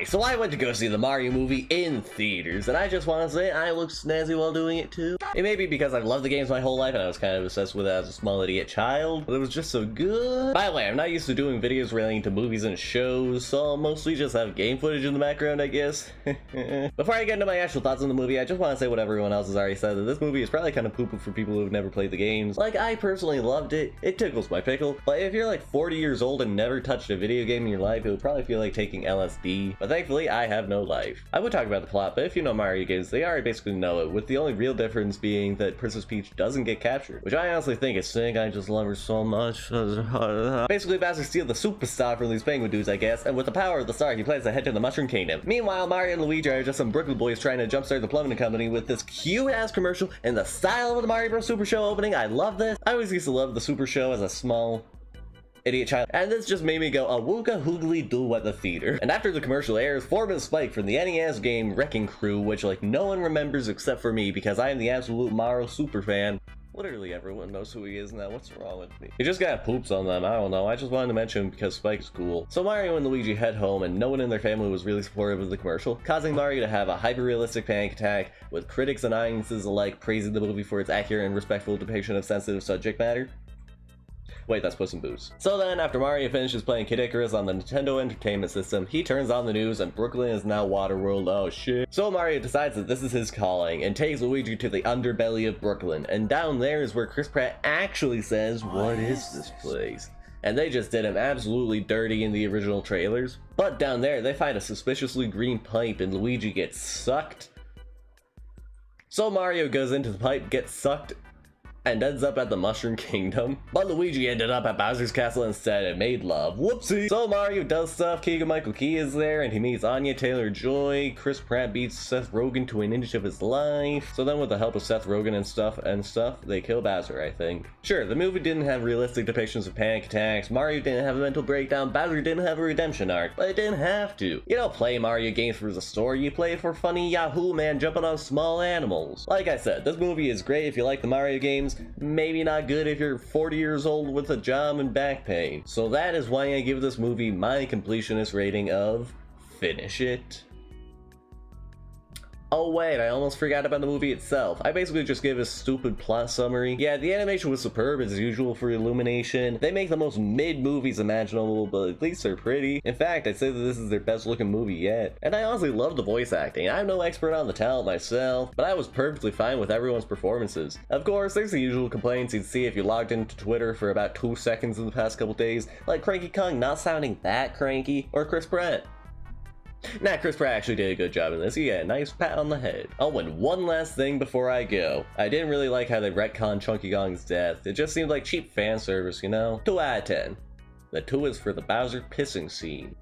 Alright, so I went to go see the Mario movie in theaters, and I just want to say I looked snazzy while doing it too. It may be because I've loved the games my whole life and I was kind of obsessed with it as a small idiot child, but it was just so good. By the way, I'm not used to doing videos relating to movies and shows, so I'll mostly just have game footage in the background, I guess. Before I get into my actual thoughts on the movie, I just want to say what everyone else has already said, that this movie is probably kind of poo-poo for people who have never played the games. Like, I personally loved it. It tickles my pickle, but if you're like 40 years old and never touched a video game in your life, it would probably feel like taking LSD. But thankfully, I have no life. I would talk about the plot, but if you know Mario games, they already basically know it, with the only real difference being that Princess Peach doesn't get captured, which I honestly think is sick. I just love her so much. Basically, Bowser steals the superstar from these penguin dudes, I guess, and with the power of the star, he plans ahead to the Mushroom Kingdom. Meanwhile, Mario and Luigi are just some Brooklyn boys trying to jumpstart the plumbing company with this cute-ass commercial in the style of the Mario Bros. Super Show opening. I love this. I always used to love the Super Show as a small idiot child, and this just made me go a wooga hoogly doo at the theater. And after the commercial airs, Foreman Spike from the NES game Wrecking Crew, which like no one remembers except for me because I am the absolute Mario super fan. Literally everyone knows who he is now. What's wrong with me? He just got poops on them. I don't know. I just wanted to mention him because Spike is cool. So Mario and Luigi head home, and no one in their family was really supportive of the commercial, causing Mario to have a hyper-realistic panic attack, with critics and audiences alike praising the movie for its accurate and respectful depiction of sensitive subject matter. Wait, that's Puss in Boots. So then, after Mario finishes playing Kid Icarus on the Nintendo Entertainment System, he turns on the news and Brooklyn is now Waterworld. Oh shit. So Mario decides that this is his calling and takes Luigi to the underbelly of Brooklyn. And down there is where Chris Pratt actually says, "What is this place?" And they just did him absolutely dirty in the original trailers. But down there, they find a suspiciously green pipe and Luigi gets sucked. So Mario goes into the pipe, gets sucked, and ends up at the Mushroom Kingdom. But Luigi ended up at Bowser's Castle instead and made love. Whoopsie! So Mario does stuff, Keegan-Michael Key is there, and he meets Anya Taylor-Joy. Chris Pratt beats Seth Rogen to an inch of his life. So then with the help of Seth Rogen and stuff, they kill Bowser, I think. Sure, the movie didn't have realistic depictions of panic attacks, Mario didn't have a mental breakdown, Bowser didn't have a redemption arc, but it didn't have to. You don't play Mario games for the story, you play it for funny Yahoo man jumping on small animals. Like I said, this movie is great if you like the Mario games, maybe not good if you're 40 years old with a job and back pain. So that is why I give this movie my completionist rating of finish it. Oh wait, I almost forgot about the movie itself. I basically just gave a stupid plot summary. Yeah, the animation was superb as usual for Illumination. They make the most mid movies imaginable, but at least they're pretty. In fact, I'd say that this is their best looking movie yet. And I honestly love the voice acting. I'm no expert on the talent myself, but I was perfectly fine with everyone's performances. Of course, there's the usual complaints you'd see if you logged into Twitter for about 2 seconds in the past couple days, like Cranky Kong not sounding that cranky, or Chris Pratt. Nah, Chris Pratt actually did a good job in this. He got a nice pat on the head. Oh, and one last thing before I go. I didn't really like how they retconned Chunky Kong's death. It just seemed like cheap fan service, you know? 2 out of 10. The 2 is for the Bowser pissing scene.